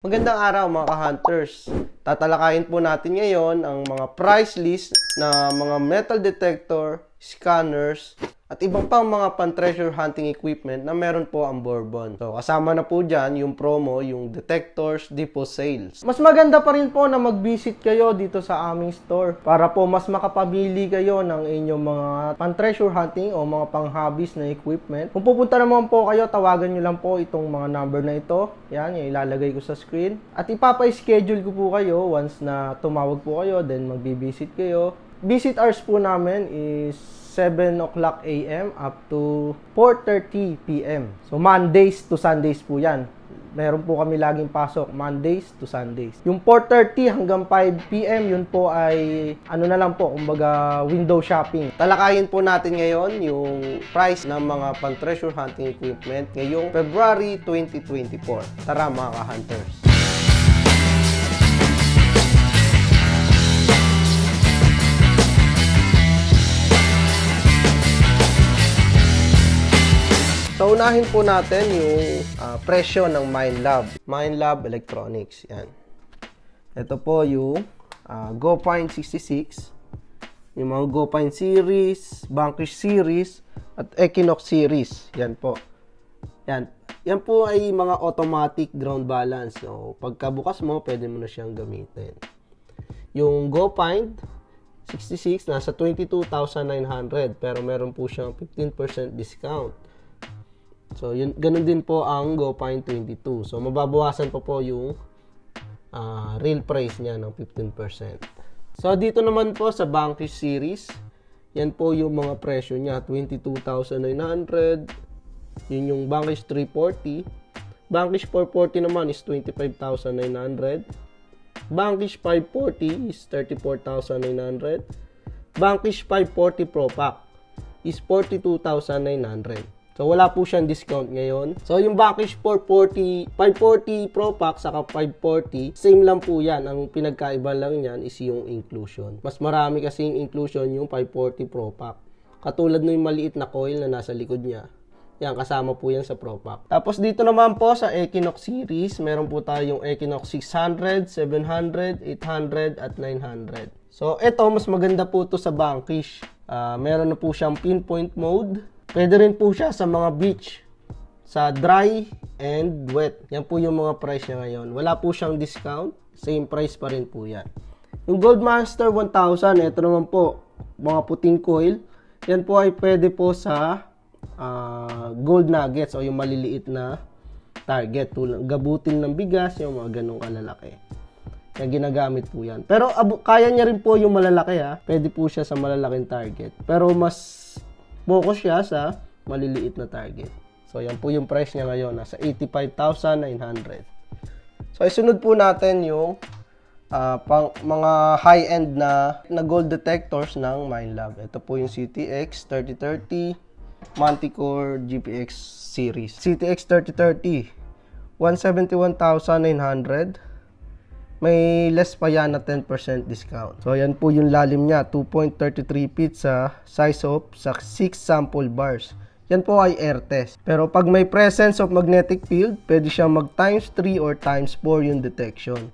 Magandang araw mga ka-hunters. Tatalakayin po natin ngayon ang mga price list na mga metal detector, scanners, at ibang pang mga pan-treasure hunting equipment na meron po ang Bourbon. So, kasama na po dyan yung promo, yung detectors, depot sales. Mas maganda pa rin po na mag-visit kayo dito sa aming store para po mas makapamili kayo ng inyong mga pan-treasure hunting o mga pang-hobbies na equipment. Kung pupunta naman po kayo, tawagan nyo lang po itong mga number na ito. Yan, yung ilalagay ko sa screen. At ipapa-schedule ko po kayo once na tumawag po kayo, then mag-visit kayo. Visit hours po namin is 7 o'clock a.m. up to 4:30 p.m. So, Mondays to Sundays po yan. Meron po kami laging pasok, Mondays to Sundays. Yung 4:30 hanggang 5 p.m., yun po ay, ano na lang po, kumbaga window shopping. Talakayin po natin ngayon yung price ng mga pan-treasure hunting equipment ngayong February 2024. Tara mga ka-hunters! So, unahin po natin yung presyo ng Minelab Electronics. Yan. Ito po yung GoFind 66, yung mga GoFind series, Vanquish series, at Equinox series. Yan po. Yan. Yan po ay mga automatic ground balance. So, pagkabukas mo, pwede mo na siyang gamitin. Yung GoFind 66, nasa 22,900, pero meron po siyang 15% discount. So, yun, ganun din po ang GoFind 22. So, mababawasan po yung real price niya ng 15%. So, dito naman po sa Vanquish series, yan po yung mga presyo niya. 22,900. Yun yung Vanquish 340. Vanquish 440 naman is 25,900. Vanquish 540 is 34,900. Vanquish 540 Pro Pack is 42,900. So, wala po siyang discount ngayon. So, yung Vanquish 540 Pro Pack saka 540, same lang po yan. Ang pinagkaiba lang yan is yung inclusion. Mas marami kasi yung inclusion yung 540 Pro Pack. Katulad ng maliit na coil na nasa likod niya. Yan, kasama po yan sa Pro Pack. Tapos dito naman po sa Equinox series, meron po tayong Equinox 600, 700, 800, at 900. So, ito, mas maganda po to sa Vanquish. Meron na po siyang pinpoint mode. Pwede rin po siya sa mga beach, sa dry and wet. Yan po yung mga price niya ngayon. Wala po siyang discount. Same price pa rin po yan. Yung Goldmaster 1000, ito naman po, mga puting coil. Yan po ay pwede po sa gold nuggets o yung maliliit na target. Tulad gabutin ng bigas, yung mga ganong kalalaki. Yan, ginagamit po yan. Pero kaya niya rin po yung malalaki ha. Pwede po siya sa malalaking target. Pero mas focus siya sa maliliit na target. So, yan po yung price niya ngayon. Nasa 85,900. So, isunod po natin yung mga high-end na gold detectors ng Minelab. Ito po yung CTX 3030 Manticore GPX series. CTX 3030, 171,900. May less pa yan na 10% discount. So, yan po yung lalim niya. 2.33 feet sa size of 6 sample bars. Yan po ay air test. Pero pag may presence of magnetic field, pwede siyang mag times 3 or times 4 yung detection.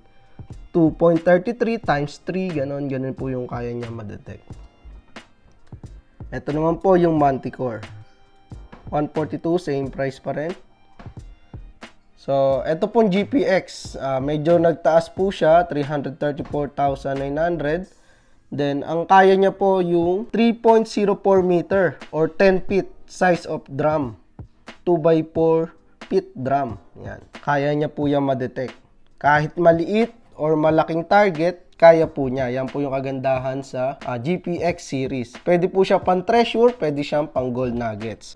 2.33 times 3, ganun po yung kaya niya ma-detect. Ito naman po yung Manticore. 142, same price pa rin. So, ito pong GPX, medyo nagtaas po siya, 334,900. Then, ang kaya niya po yung 3.04 meter or 10 feet size of drum. 2x4 feet drum. Yan. Kaya niya po yan ma-detect. Kahit maliit or malaking target, kaya po niya. Yan po yung kagandahan sa GPX series. Pwede po siya pang treasure, pwede siyang pang gold nuggets.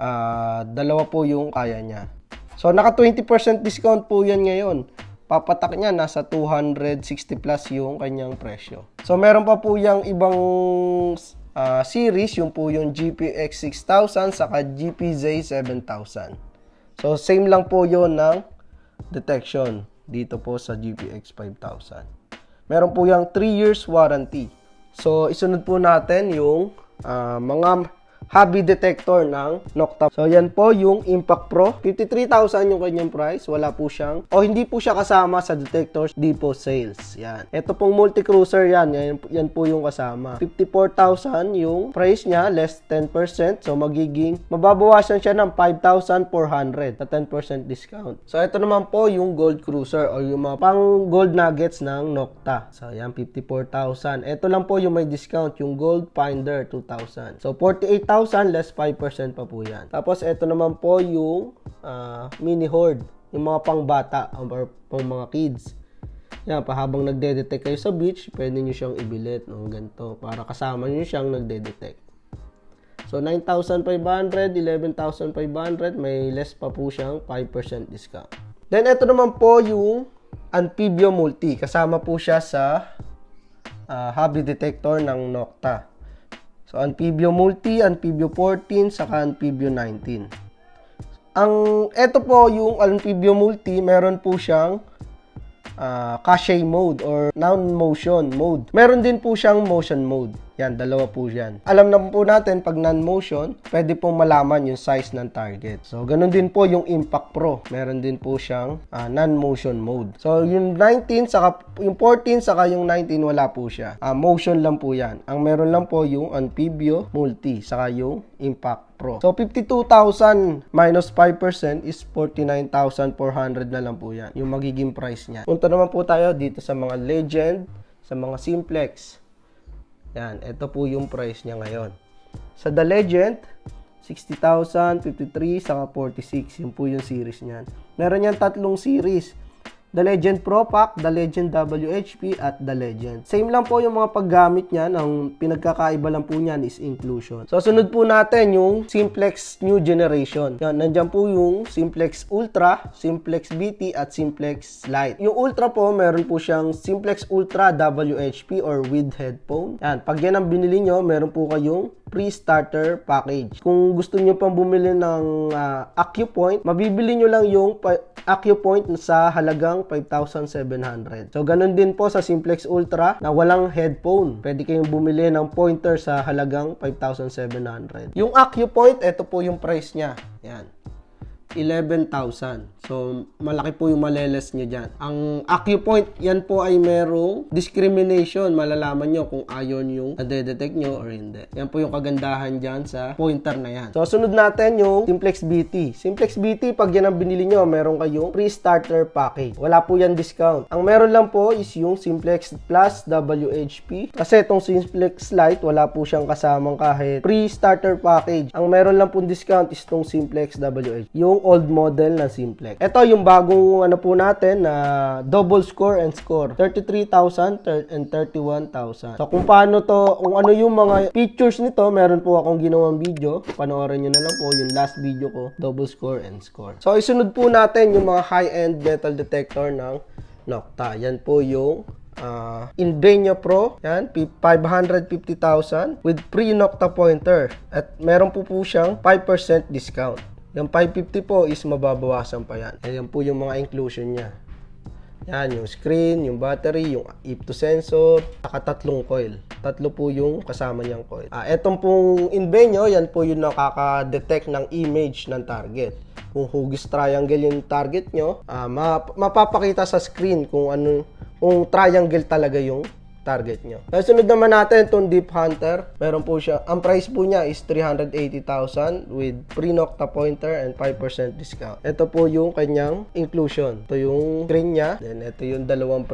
Dalawa po yung kaya niya. So, naka 20% discount po yan ngayon. Papatak niya, nasa 260 plus yung kanyang presyo. So, meron pa po yung ibang series, yung po yung GPX 6000 saka GPZ 7000. So, same lang po yon ng detection dito po sa GPX 5000. Meron po yung 3 years warranty. So, isunod po natin yung mga hobby detector ng Nocta. So, yan po yung Impact Pro. 53,000 yung kanyang price. Wala po siyang, hindi po siya kasama sa Detectors Depot sales. Yan. Ito pong multi-cruiser yan. Yan po yung kasama. 54,000 yung price niya, less 10%. So, magiging, mababawasan siya ng 5,400 sa 10% discount. So, ito naman po yung Gold Cruiser o yung mga pang gold nuggets ng Nocta. So, yan, 54,000. Ito lang po yung may discount, yung Gold Finder 2,000. So, 48,000 less 5% pa po yan. Tapos, ito naman po yung mini hoard. Yung mga pangbata or pang mga kids. Yan, habang nagde-detect kayo sa beach, pwede nyo siyang ibilit ng ganito para kasama nyo siyang nagde-detect. So, 9,500, 11,500, may less pa po siyang 5% discount. Then, ito naman po yung Anfibio Multi. Kasama po siya sa hobby detector ng Nocta. So, Anfibio Multi, Anfibio 14, saka Anfibio 19. Ito po yung Anfibio Multi, meron po siyang cache mode or non-motion mode. Meron din po siyang motion mode. Yan, dalawa po yan. Alam na po natin, pag non-motion, pwede pong malaman yung size ng target. So, ganun din po yung Impact Pro. Meron din po siyang non-motion mode. So, yung 19, saka, yung 14, saka yung 19, wala po siya. Motion lang po yan. Ang meron lang po yung Anfibio Multi, saka yung Impact Pro. So, 52,000 minus 5% is 49,400 na lang po yan. Yung magiging price niya. Punta naman po tayo dito sa mga Legend, sa mga Simplex. Yan, ito po yung price niya ngayon. Sa The Legend, 60,000, 53, saka 46. Yun po yung series niyan. Meron yan tatlong series. The Legend Pro Pack, The Legend WHP, at The Legend. Same lang po yung mga paggamit niyan. Ang pinagkakaiba lang po niyan is inclusion. So, sunod po natin yung Simplex New Generation. Yan, nandyan po yung Simplex Ultra, Simplex BT, at Simplex Lite. Yung Ultra po, meron po siyang Simplex Ultra WHP or with headphone. Yan, pag yan ang binili nyo, meron po kayong pre-starter package. Kung gusto nyo pang bumili ng AccuPoint, mabibili nyo lang yung AccuPoint sa halagang 5,700. So, ganun din po sa Simplex Ultra na walang headphone. Pwede kayong bumili ng pointer sa halagang 5,700. Yung AccuPoint, ito po yung price niya. Yan. 11,000. So, malaki po yung maleles nyo dyan. Ang AccuPoint, yan po ay merong discrimination. Malalaman nyo kung ayon yung nade-detect nyo or hindi. Yan po yung kagandahan dyan sa pointer na yan. So, sunod natin yung Simplex BT. Simplex BT, pag yan ang binili nyo, meron kayong pre-starter package. Wala po yan discount. Ang meron lang po is yung Simplex Plus WHP. Kasi itong Simplex Lite, wala po siyang kasamang kahit pre-starter package. Ang meron lang po discount is itong Simplex WHP. Yung old model ng Simplex. Ito yung bagong ano po natin na double score and score. 33,000 and 31,000. So kung paano to, kung ano yung mga features nito, meron po akong ginawang video. Panoorin nyo na lang po yung last video ko, double score and score. So isunod po natin yung mga high-end metal detector ng Nocta. Yan po yung Invenio Pro, yan, 550,000 with pre-Nocta pointer. At meron po siyang 5% discount. Yung 550 po is mababawasan pa yan. Ayan po yung mga inclusion niya. Yan, yung screen, yung battery, yung IPTO sensor, saka tatlong coil. Tatlo po yung kasama niyang coil. Etong pong Invenio, yan po yung nakaka-detect ng image ng target. Kung hugis triangle yung target nyo, mapapakita sa screen kung triangle talaga yung target nyo. Sunod naman natin itong Deep Hunter. Meron po siya, ang price po niya is 380,000 with pre-Nocta pointer and 5% discount. Ito po yung kanyang inclusion. Ito yung screen niya. Then ito yung dalawang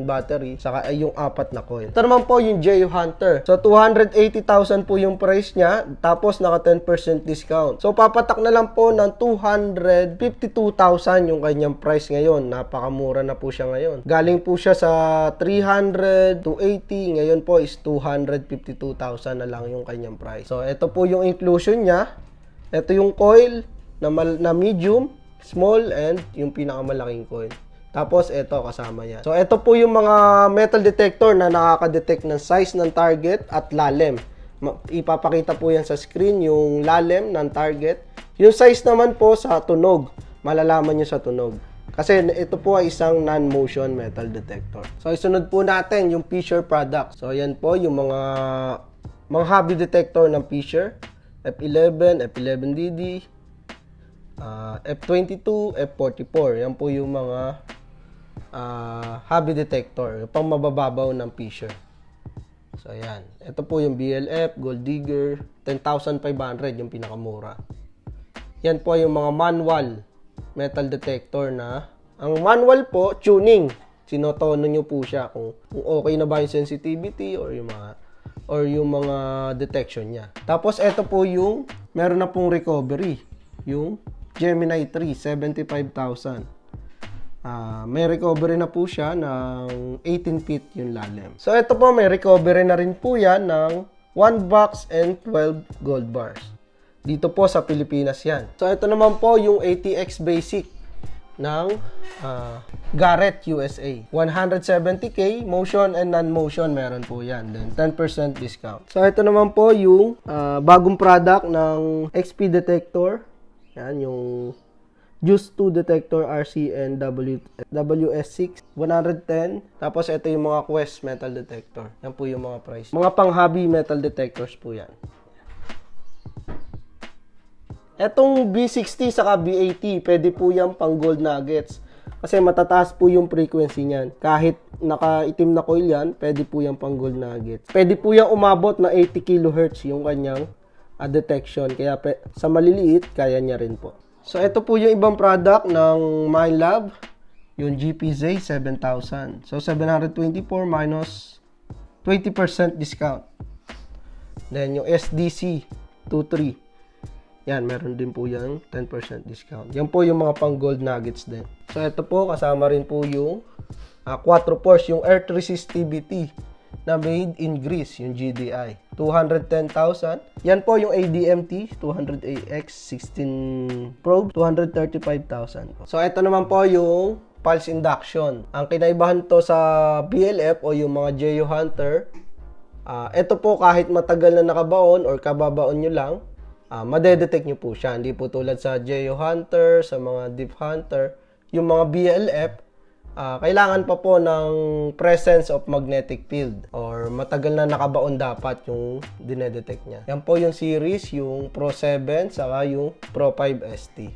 battery, saka ay yung 4 na coil. Ito naman po yung J Hunter. So 280,000 po yung price niya, tapos naka 10% discount. So papatak na lang po ng 252,000 yung kanyang price ngayon. Napakamura na po siya ngayon. Galing po siya sa 300 to 80, ngayon po is 252,000 na lang yung kanyang price. So, ito po yung inclusion niya. Ito yung coil na medium, small, and yung pinakamalaking coil. Tapos, ito kasama yan. So, ito po yung mga metal detector na nakaka-detect ng size ng target at lalim. Ipapakita po yan sa screen, yung lalim ng target. Yung size naman po sa tunog. Malalaman nyo sa tunog. Kasi ito po ay isang non-motion metal detector. So, isunod po natin yung feature product. So, yan po yung mga mga hobby detector ng Fisher, F11, F11DD, F22, F44. Yan po yung mga hobby detector, yung pang mabababaw ng Fisher. So, ayan. Ito po yung BLF, Gold Digger, 10,500 yung pinakamura. Yan po yung mga manual metal detector na, ang manual po, tuning. Sinotono nyo po siya kung okay na ba yung sensitivity or yung mga detection niya. Tapos, ito po yung, meron na pong recovery. Yung Gemini 3, 75,000. May recovery na po siya ng 18 feet yung lalim. So, ito po, may recovery na rin po yan ng 1 box and 12 gold bars. Dito po sa Pilipinas yan. So, ito naman po yung ATX Basic ng Garrett USA. 170K, motion and non-motion meron po yan. Then, 10% discount. So, ito naman po yung bagong product ng XP Detector. Yan, yung Juice 2 Detector RCN WS6 110. Tapos ito yung mga Quest metal detector. Yan po yung mga price. Mga pang-hobby metal detectors po yan. Etong B60 saka B80, pwede po yan pang gold nuggets. Kasi matataas po yung frequency niyan. Kahit nakaitim na coil yan, pwede po yan pang gold nuggets. Pwede po yan umabot na 80 kHz yung kanyang detection. Kaya sa maliliit, kaya niya rin po. So, ito po yung ibang product ng Minelab, yung GPZ 7,000. So, 724 minus 20% discount. Then, yung SDC 23. Yan, meron din po yung 10% discount. Yan po yung mga pang gold nuggets din. So, ito po, kasama rin po yung Quattro Force, yung Earth Resistivity na made in Greece, yung GDI. 210,000. Yan po yung ADMT 200AX 16 probe, 235,000. So, ito naman po yung pulse induction. Ang kinaibahan to sa BLF o yung mga Geo Hunter, ito po kahit matagal na nakabaon or kababaon nyo lang, madedetect nyo po siya. Hindi po tulad sa Geo Hunter, sa mga Deep Hunter, yung mga BLF, kailangan pa po ng presence of magnetic field or matagal na nakabaon dapat yung dinedetect niya. Yan po yung series, yung Pro 7 saka yung Pro 5 ST.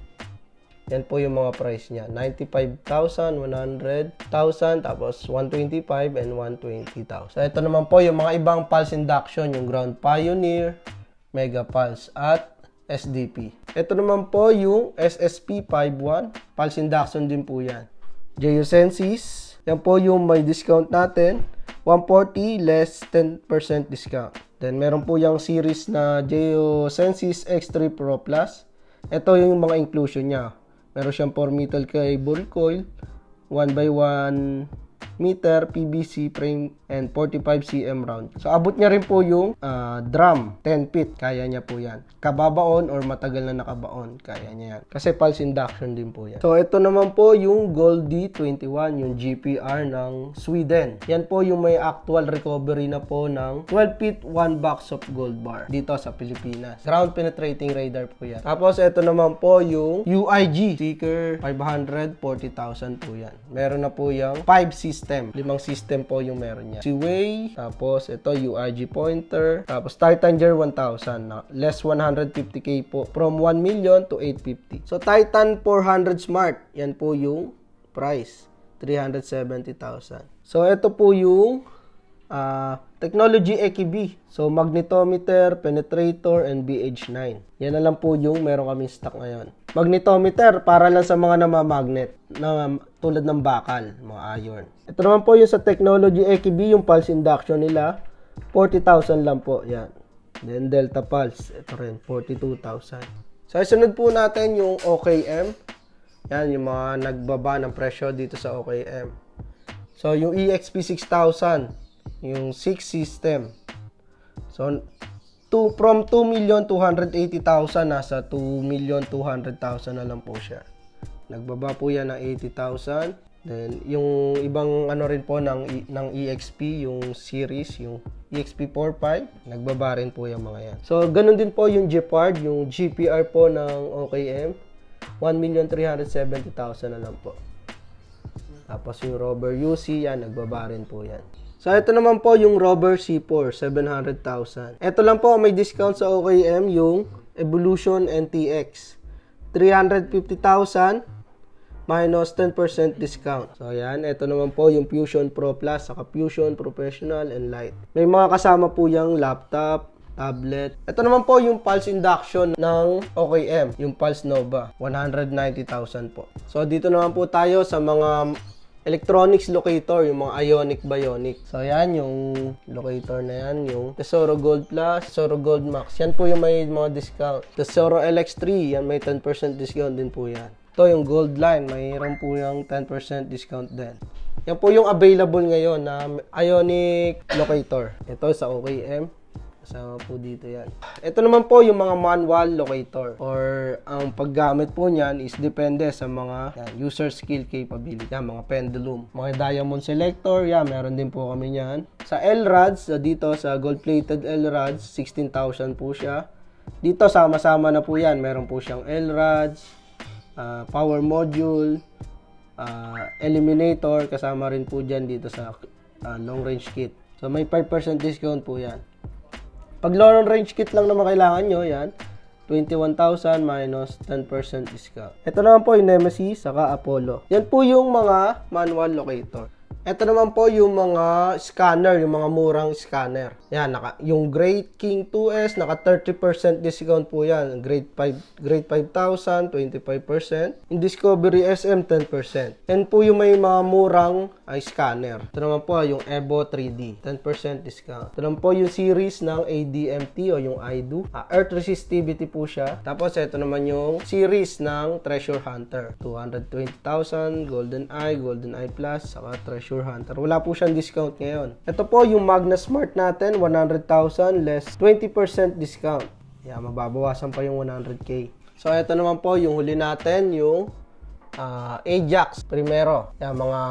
Yan po yung mga price niya. 95,000, 100,000, tapos 125 and 120,000. So, ito naman po yung mga ibang pulse induction, yung Ground Pioneer, Mega Pulse at SDP. Ito naman po yung SSP 51, pulse induction din po yan. Geosensys, yan po yung may discount natin, 140 less 10% discount. Then meron po yung series na Geosensys X3 Pro Plus. Ito yung mga inclusion niya. Meron siyang 4 metal cable coil, 1x1 meter PVC frame and 45 cm round. So abot niya rin po yung drum 10 feet, kaya niya po yan. Kababaon or matagal na nakabaon, kaya niya yan. Kasi pulse induction din po yan. So ito naman po yung Gold D21, yung GPR ng Sweden. Yan po yung may actual recovery na po ng 12 feet 1 box of gold bar dito sa Pilipinas. Ground penetrating radar po yan. Tapos ito naman po yung UIG Seeker 540,000 po yan. Meron na po yung 5 system. 5 system po yung meron niya. Seaway, tapos ito UIG pointer, tapos Titan Gear 1000 na less 150k po from 1 million to 850. So Titan 400 Smart, yan po yung price, 370,000. So ito po yung technology EKB. So magnetometer, penetrator, and BH9. Yan na lang po yung meron kaming stock ngayon. Magnetometer, para lang sa mga namamagnet, na tulad ng bakal, mga iron. Ito naman po yung sa technology EKB, yung pulse induction nila, 40,000 lang po. Yan. Then Delta Pulse, ito rin, 42,000. So isunod po natin yung OKM. Yan, yung mga nagbaba ng presyo dito sa OKM. So yung EXP 6000, yung 6 system. So, from 2,280,000 nasa 2,200,000 na lang po siya. Nagbaba po yan ng 80,000. Then, yung ibang ano rin po ng EXP, yung series, yung EXP 45, nagbaba rin po yung mga yan. So, ganun din po yung Gepard, yung GPR po ng OKM, 1,370,000 na lang po. Tapos yung Rover UC, yan, nagbaba rin po yan. So, ito naman po yung Rover C4, 700,000. Ito lang po, may discount sa OKM, yung Evolution NTX. 350,000 minus 10% discount. So, ayan. Ito naman po yung Fusion Pro Plus, saka Fusion Professional and Lite. May mga kasama po yung laptop, tablet. Ito naman po yung Pulse Induction ng OKM, yung Pulse Nova, 190,000 po. So, dito naman po tayo sa mga electronics locator, yung mga Ionic Bionic. So, yan, yung locator na yan, yung Tesoro Gold Plus, Tesoro Gold Max. Yan po yung may mga discount. Tesoro LX3, yan may 10% discount din po yan. Ito, yung Gold Line, mayroon po yung 10% discount din. Yan po yung available ngayon na Ionic locator. Ito sa OKM. Kasama po dito yan. Ito naman po yung mga manual locator or ang paggamit po niyan is depende sa mga user skill capability. Yan, mga pendulum. Mga diamond selector, yan, meron din po kami niyan. Sa LRADs, dito sa gold-plated LRADs, 16,000 po siya. Dito sama-sama na po yan. Meron po siyang LRADs, power module, eliminator, kasama rin po dyan dito sa long range kit. So may 5% discount po yan. Pag long range kit lang naman kailangan nyo, yan, 21,000 minus 10% discount. Ito naman po yung Nemesis, saka Apollo. Yan po yung mga manual locator. Ito naman po yung mga scanner, yung mga murang scanner. Yan, yung Great King 2S, naka 30% discount po yan. Grade 5,000, 25%. Yung Discovery SM, 10%. Yan po yung may mga murang scanner. Ito naman po yung Evo 3D, 10% discount. Ito naman po yung series ng ADMT o yung IDO. Earth resistivity po siya. Tapos ito naman yung series ng Treasure Hunter. 220,000, Golden Eye Plus, saka Treasure Hunter. Wala po siyang discount ngayon. Ito po yung Magna Smart natin, 100,000 less 20% discount. Yeah, mababawasan pa yung 100k. So, ito naman po yung huli natin, yung Ajax Primero. Yeah, mga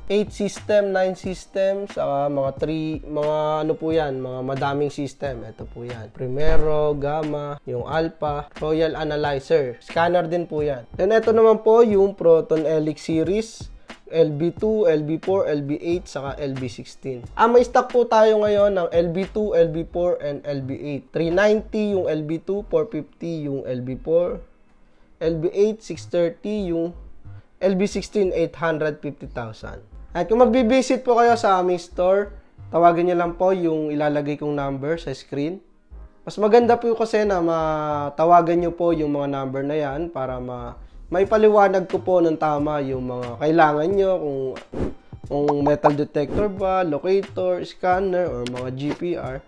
8 system, 9 system, saka mga 3, mga ano po yan, mga madaming system. Ito po yan. Primero, Gamma, yung Alpha, Royal Analyzer. Scanner din po yan. Then, ito naman po yung Proton Helix series. LB2, LB4, LB8, saka LB16. May stock po tayo ngayon ng LB2, LB4, and LB8. 390 yung LB2, 450 yung LB4, LB8, 630 yung LB16, 850,000. At kung magbibisit po kayo sa aming store, tawagan niyo lang po yung ilalagay kong number sa screen. Mas maganda po kasi na matawagan niyo po yung mga number na yan para may paliwanag ko po ng tama yung mga kailangan nyo, kung metal detector ba, locator, scanner, or mga GPR.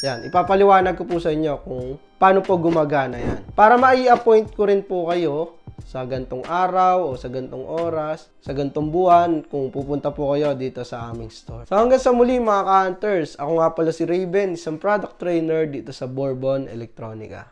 Yan, ipapaliwanag ko po sa inyo kung paano po gumagana yan. Para mai-appoint ko rin po kayo sa gantong araw o sa gantong oras, sa gantong buwan, kung pupunta po kayo dito sa aming store. So hanggang sa muli mga ka-hunters, ako nga pala si Raven, isang product trainer dito sa Bourbon Electronica.